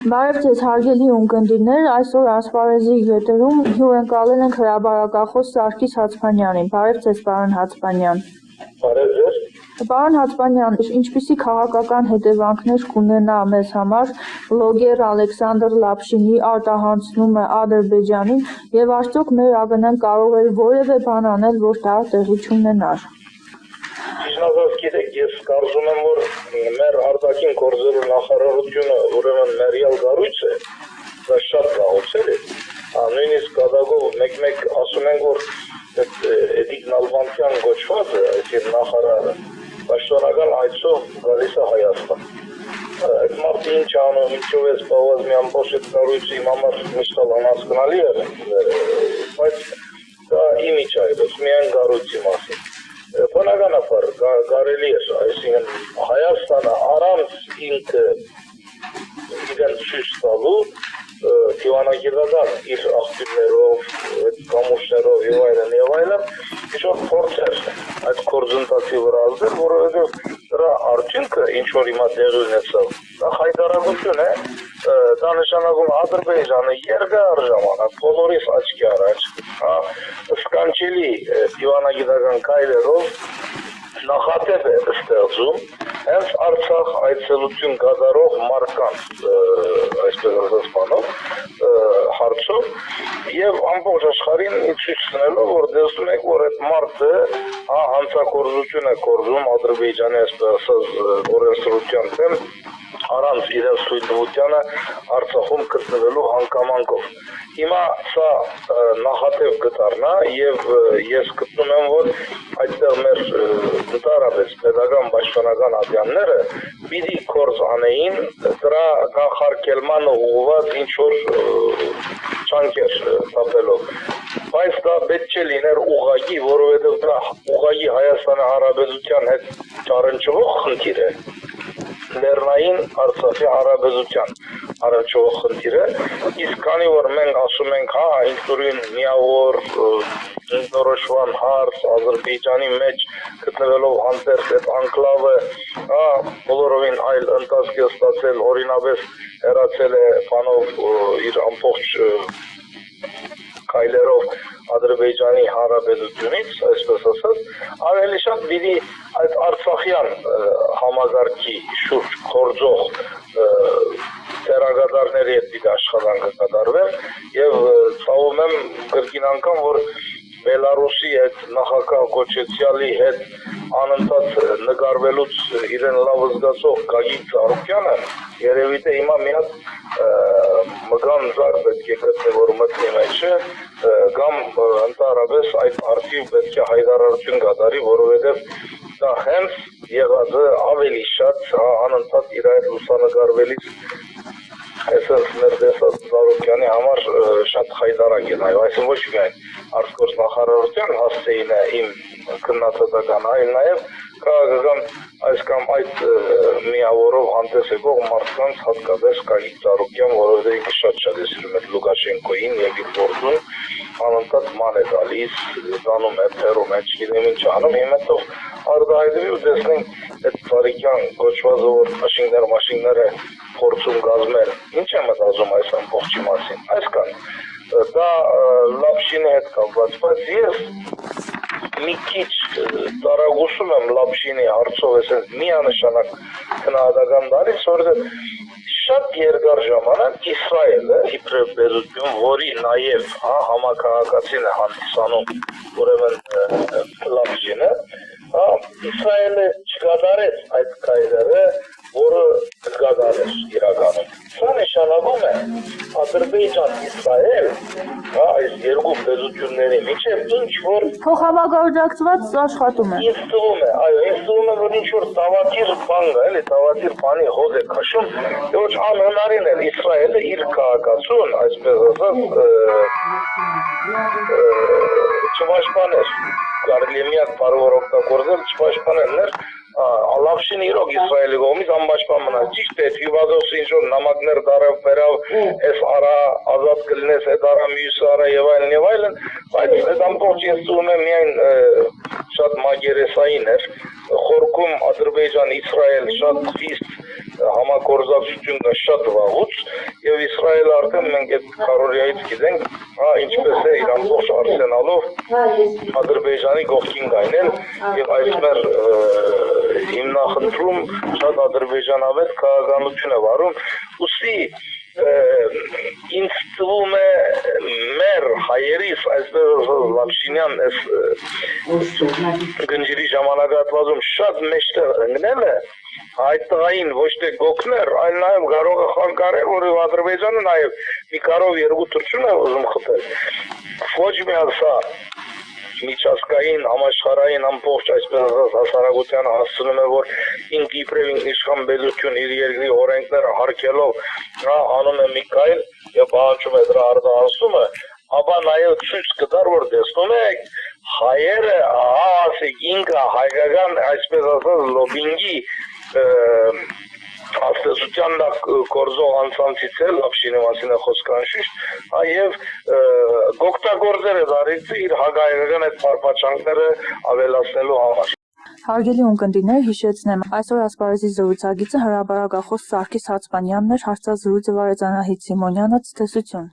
Բարև ձեզ հարգելի ունկնդիրներ, այսօր ասպարեզի եթերում հյուրընկալել ենք հրապարակախոս Սարգիս Հացմանյանին։ Բարև ձեզ, պարոն Հացմանյան։ Բարև ձեզ։ Պարոն Հացմանյան, ինչպիսի քաղաքական հետևանքներ կունենա մեզ համար բլոգեր Ալեքսանդր Լապշինի արտահանձնումը Ադրբեջանին եւ արդյոք մեր ԱՎՆ-ն կարող է որևէ բան անել, որ դա տեղի չունենար։ Ճիշտ գիտեք, ես կարծում եմ, որ մեր արտաքին գործերի նախարարությունը ուրեմն մերյալ կառույց է, դա շատ գաղութել է, նույնիսկ կատակով մեկ-մեկ ասում են, որ Էդիկ Նալբանդյան գոչվածը, այսինքն նախարարը, պաշտոնական այցով գալիս է Հայաստան։ Այդ մարդը ինչ անում, ինչով է զբաղված մի ամբողջ այդ կառույցը իմ համար միշտ անհասկանալի է, բայց դա իմիջ է, միայն կառույցի մասին։ Բնականաբար կարելի է, այսինքն Հայաստանը առանց ինքը իրեն ցույց տալու դիվանագիտական իր աղբյուրներով, կամուշներով եւ այլն ինչ-որ փորձեր այդ գործընթացի վրա ազդել, որովհետեւ դրա արդյունքը ինչ որ հիմա տեղի ունեցավ, դա հայտարարություն է, դա նշանակում Ադրբեջանը երկար ժամանակ բոլորիս աչքի առաջ սկանչելի դիվանագիտական քայլերով նախատեպ է ստեղծում հենց Արցախ այցելություն կատարող մարդկանց, այսպես ասած բանով, հարցով եւ ամբողջ աշխարհին ցույց տալով, որ տեսնում եք, որ այդ մարդը հանցագործություն է կորզում Ադրբեջանի, այսպես ասած, օրենսդրության դեմ առանց իրենց թույլտվությանը Արցախում գտնվելու հանգամանքով։ Հիմա սա նախատեպ կդառնա եւ ես գտնում եմ, որ այդտեղ մեր ընդհանրապես պետական պաշտպանական ատյանները պիտի կորզ անեին դրա կանխարգելմանը ուղղված ինչ որ չանքեր տապելով։ Բայց դա պետք չէ լիներ ուղղակի, որովհետեւ դա ուղղակի Հայաստանի Հանրապետության հետ ճառընչվող խնդիր է։ Լեռնային Արցախի հարաբերության առնչվող խնդիր է, իսկ քանի որ մենք ասում ենք, ինքնուրույն միավոր ինքնորոշման հարց Ադրբեջանի մեջ գտնվելով հանդերձ այդ անկլավը, բոլորովին այլ ընթացք է ստացել, օրինապես հեռացել է բանով իր ամբողջ քայլերով Ադրբեջանի Հանրապետությունից, այսպես ասած, ավելի շատ պիտի այդ Արցախյան համագարկի շուրջ գործող դերակատարների հետ պիտի աշխատանքը կատարվեն եւ ցավում եմ կրկին անգամ, որ Բելարուսի հետ նախագահ Կոչեցյալի հետ անընդհատ նկարվելուց իրեն լավ զգացող Գագիկ Ծառուկյանը երևի թե հիմա մի հատ մգան զար պետք է գտնի, որ մտնի մեջը կամ ընդհանրապես այդ արդիվ պետք է հայտարարություն կատարի, որովհետև դա հենց եղած է ավելի շատ անընդհատ իր այդ լուսանկարվելիս այսպես մեր տեսած Ծառուկյանի համար շատ խայտարակ է նայում, այսինքն ոչ միայն արտգործ նախարարության հասցեին է իմ քննադատական, այլ նաև քաղաքական այս կամ այդ միավորով հանդես եկող մարդկանց հատկապես Գագիկ Ծառուկյան, որովհետև ինքը շատ է սիրում այդ Լուկաշենկոին եւ իր գործուն անընդհատ ման է տալիս, տանում է, թերում է, չգիտեմ ինչ անում, հիմա արտահայտվի ու տեսնենք այդ Ծառուկյան կոչվածը, որ մաշինները փորձում կազմել, ինչ է մտածում այս ամբողջի մասին, այսքան դա Լապշինի հետ կապված, բայց ես մի քիչ տարագուսում եմ Լապշինի հարցով, այսպես միանշանակ քննադատական դարից, որովհետև շատ երկար ժամանակ Իսրայելը իբրև պետություն, որի նաև համակարգացին է հանդիսանում, ուրեմն Լապշինը, Իսրայելը չկատարեց այդ քայլերը, որը կկատարեց իրականում։ Սա նշանակում է Ադրբեջան-Իսրայել, այս երկու պետությունների միջև ինչ որ փոխհամագործակցված աշխատում է։ Ինձ թվում է, այո, ինձ թվում է, որ ինչ որ տավատիր բան կա, էլի տավատիր բանի հոտ է քաշում, ոչ անհնարին է Իսրայելը իր քաղաքացուն, այսպես ասած, չպաշտպաներ, կարելի է միակ բառը որ օգտագործել, չպաշտպանել Լապշինը իրոք Իսրայելի կողմից անպաշտպան մնաց, ճիշտ է, Թյուբադովսը ինչ-որ նամակներ դարավ, բերավ, այս արա ազատ կլինես, այդ արա մյուսը արա եւ այլն, բայց այդ ամբողջ ես թվում եմ միայն շատ մագերեսային էր, խորքում Ադրբեջան, Իսրայել շատ խիստ համագործակցությունը շատ վաղուց եւ Իսրայելը արդեն մենք այդ քարորիայից գիտենք, ինչպես է իր ամբողջ արսենալով Ադրբեջանի կողքին գայնել եւ այս մեր հիմնախնդրում շատ ադրբեջանավետ քաղաքականություն է վարում, ուստի ինձ թվում է մեր հայերիս այսպես Լապշինյան այս գնջրի ժամանակահատվածում շատ մեջտեղ ընկնել է այդ տղային ոչ թե գոքներ, այլ նաև կարող է խանգարել, որ Ադրբեջանը նաև մի կարով երկու թռչուն է ուզում խփել։ Ոչ միայն սա միջազգային համաշխարհային ամբողջ այսպես ասած հասարակությանը հասցնում է, որ ինք իբրև ինքնիշխան պետություն իր երկրի օրենքները հարգելով անում է մի քայլ եւ պահանջում է դրա արտահանումը, ապա նաև ցույց կտար, որ տեսնում եք հայերը, ասեք ինքը հայկական այսպես ասած լոբինգի Աստծության գործող անձանցից է Լապշինի մասին է խոսքը անշուշտ, եւ գոկտագործել է դարից իր հագայական այդ պարպաճանքները ավելացնելու համար։ Հարգելի ունկնդիրներ, հիշեցնեմ, այսօր ասպարեզի զրուցակիցը հրապարակախոս Սարգիս Հացմանյանն էր, հարցազրույցը վարեց Անահիտ Սիմոնյանը, ցտեսություն։